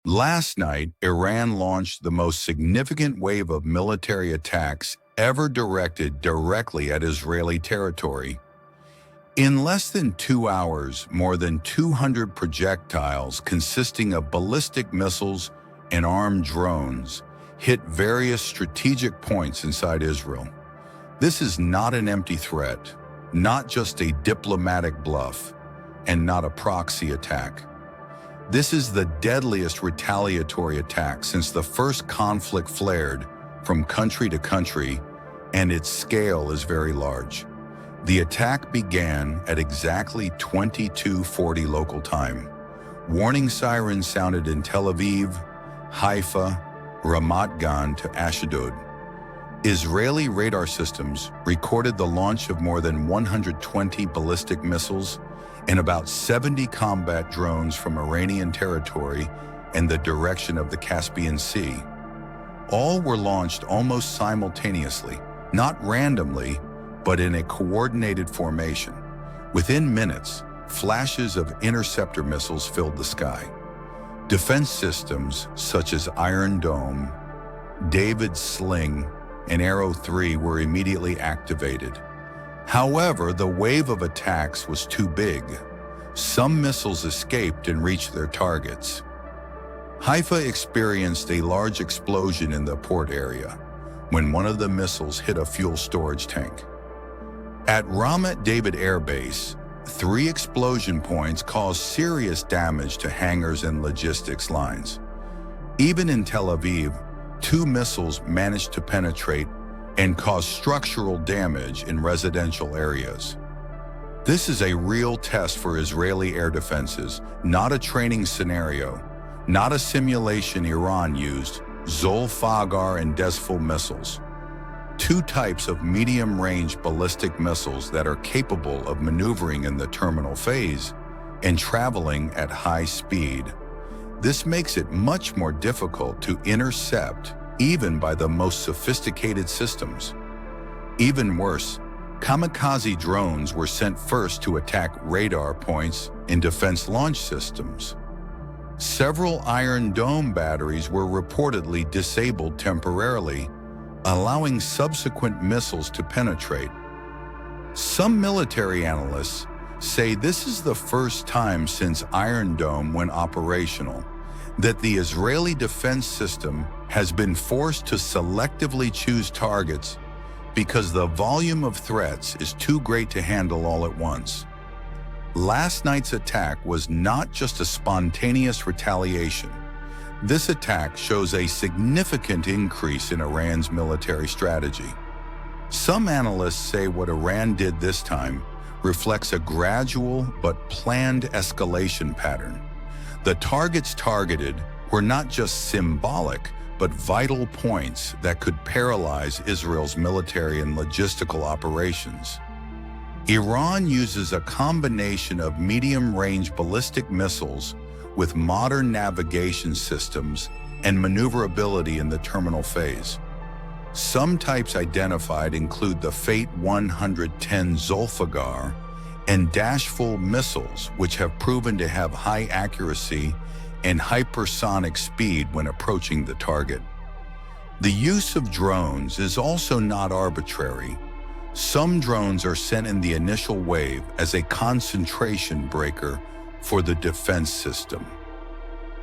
Last night, Iran launched the most significant wave of military attacks ever directed directly at Israeli territory. In less than 2 hours, more than 200 projectiles consisting of ballistic missiles and armed drones hit various strategic points inside Israel. This is not an empty threat, not just a diplomatic bluff, and not a proxy attack. This is the deadliest retaliatory attack since the first conflict flared from country to country, and its scale is very large. The attack began at exactly 22:40 local time. Warning sirens sounded in Tel Aviv, Haifa, Ramat Gan to Ashdod. Israeli radar systems recorded the launch of more than 120 ballistic missiles and about 70 combat drones from Iranian territory and the direction of the Caspian Sea. All were launched almost simultaneously, not randomly, but in a coordinated formation. Within minutes, flashes of interceptor missiles filled the sky. Defense systems such as Iron Dome, David's Sling, and Arrow 3 were immediately activated. However, the wave of attacks was too big. Some missiles escaped and reached their targets. Haifa experienced a large explosion in the port area when one of the missiles hit a fuel storage tank. At Ramat David Air Base, 3 explosion points caused serious damage to hangars and logistics lines. Even in Tel Aviv, 2 missiles managed to penetrate and cause structural damage in residential areas. This is a real test for Israeli air defenses, not a training scenario, not a simulation Iran used, Zolfaghar and Desful missiles. 2 types of medium-range ballistic missiles that are capable of maneuvering in the terminal phase and traveling at high speed. This makes it much more difficult to intercept even by the most sophisticated systems. Even worse, kamikaze drones were sent first to attack radar points in defense launch systems. Several Iron Dome batteries were reportedly disabled temporarily, allowing subsequent missiles to penetrate. Some military analysts say this is the first time since Iron Dome went operational that the Israeli defense system has been forced to selectively choose targets because the volume of threats is too great to handle all at once. Last night's attack was not just a spontaneous retaliation. This attack shows a significant increase in Iran's military strategy. Some analysts say what Iran did this time reflects a gradual but planned escalation pattern. The targets targeted were not just symbolic, but vital points that could paralyze Israel's military and logistical operations. Iran uses a combination of medium-range ballistic missiles with modern navigation systems and maneuverability in the terminal phase. Some types identified include the Fate 110 Zolfaghar and Dashful missiles, which have proven to have high accuracy and hypersonic speed when approaching the target. The use of drones is also not arbitrary. Some drones are sent in the initial wave as a concentration breaker for the defense system.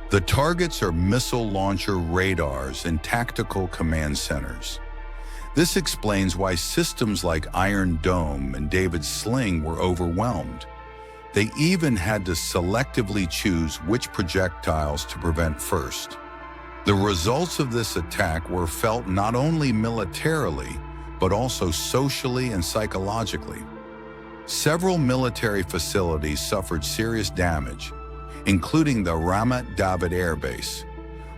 The targets are missile launcher radars and tactical command centers. This explains why systems like Iron Dome and David's Sling were overwhelmed. They even had to selectively choose which projectiles to prevent first. The results of this attack were felt not only militarily, but also socially and psychologically. Several military facilities suffered serious damage, including the Ramat David Air Base,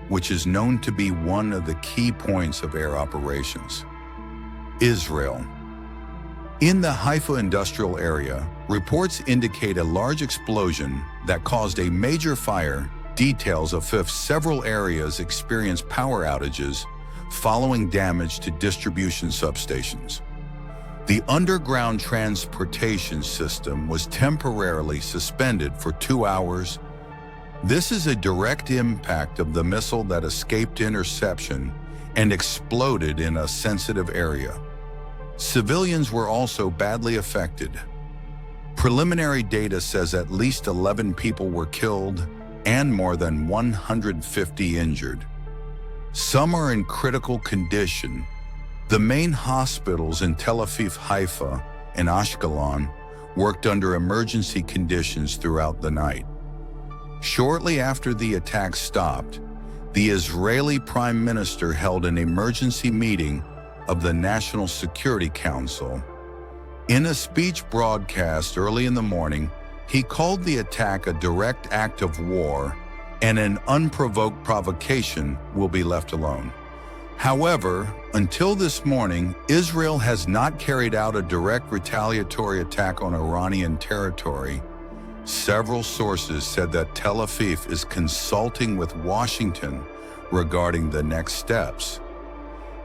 which is known to be one of the key points of air operations. Israel. In the Haifa industrial area, reports indicate a large explosion that caused a major fire. Details of several areas experienced power outages following damage to distribution substations. The underground transportation system was temporarily suspended for 2 hours. This is a direct impact of the missile that escaped interception and exploded in a sensitive area. Civilians were also badly affected. Preliminary data says at least 11 people were killed and more than 150 injured. Some are in critical condition. The main hospitals in Tel Aviv, Haifa, and Ashkelon worked under emergency conditions throughout the night. Shortly after the attack stopped, the Israeli Prime Minister held an emergency meeting of the National Security Council. In a speech broadcast early in the morning, he called the attack a direct act of war and an unprovoked provocation will be left alone. However, until this morning, Israel has not carried out a direct retaliatory attack on Iranian territory. Several sources said that Tel Aviv is consulting with Washington regarding the next steps.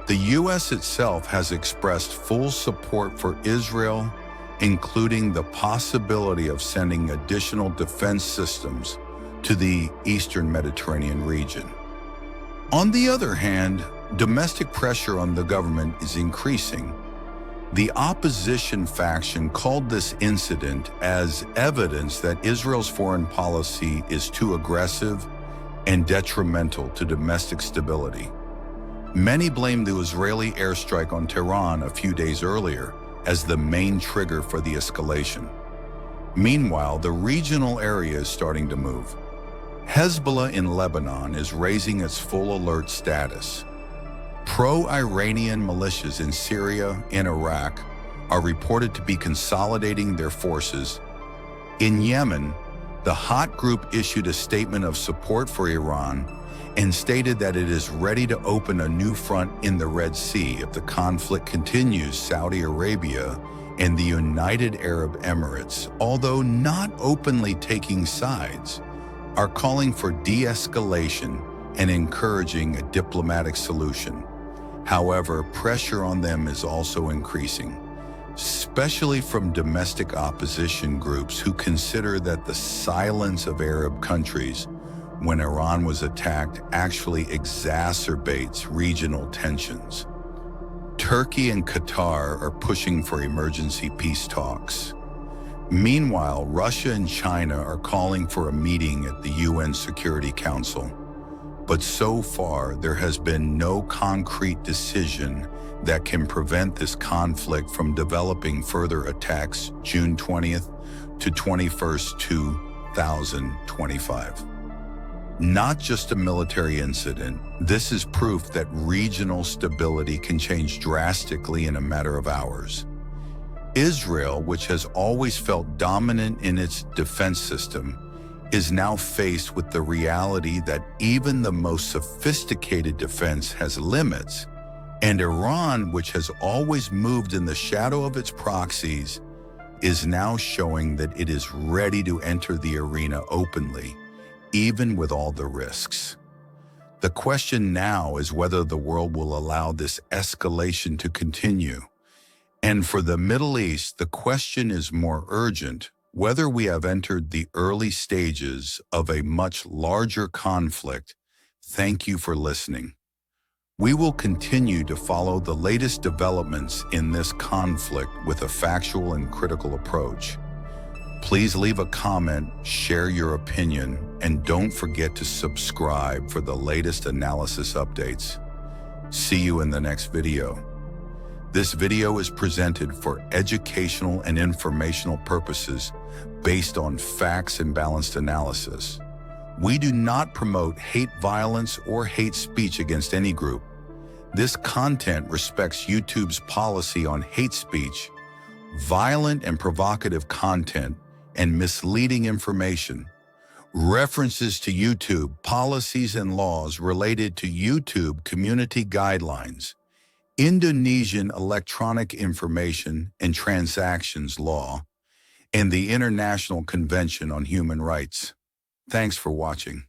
The U.S. itself has expressed full support for Israel, including the possibility of sending additional defense systems to the Eastern Mediterranean region. On the other hand, domestic pressure on the government is increasing. The opposition faction called this incident as evidence that Israel's foreign policy is too aggressive and detrimental to domestic stability. Many blame the Israeli airstrike on Tehran a few days earlier as the main trigger for the escalation. Meanwhile, the regional area is starting to move. Hezbollah in Lebanon is raising its full alert status. Pro-Iranian militias in Syria and Iraq are reported to be consolidating their forces. In Yemen, the Houthi group issued a statement of support for Iran and stated that it is ready to open a new front in the Red Sea if the conflict continues. Saudi Arabia and the United Arab Emirates, although not openly taking sides, are calling for de-escalation and encouraging a diplomatic solution. However, pressure on them is also increasing, especially from domestic opposition groups who consider that the silence of Arab countries when Iran was attacked actually exacerbates regional tensions. Turkey and Qatar are pushing for emergency peace talks. Meanwhile, Russia and China are calling for a meeting at the UN Security Council. But so far, there has been no concrete decision that can prevent this conflict from developing further attacks June 20th to 21st, 2025. Not just a military incident, this is proof that regional stability can change drastically in a matter of hours. Israel, which has always felt dominant in its defense system, is now faced with the reality that even the most sophisticated defense has limits, and Iran, which has always moved in the shadow of its proxies, is now showing that it is ready to enter the arena openly, even with all the risks. The question now is whether the world will allow this escalation to continue. And for the Middle East, the question is more urgent: whether we have entered the early stages of a much larger conflict. Thank you for listening. We will continue to follow the latest developments in this conflict with a factual and critical approach. Please leave a comment, share your opinion, and don't forget to subscribe for the latest analysis updates. See you in the next video. This video is presented for educational and informational purposes based on facts and balanced analysis. We do not promote hate violence or hate speech against any group. This content respects YouTube's policy on hate speech, violent and provocative content, and misleading information. References to YouTube policies and laws related to YouTube community guidelines, Indonesian Electronic Information and Transactions Law, and the International Convention on Human Rights. Thanks for watching.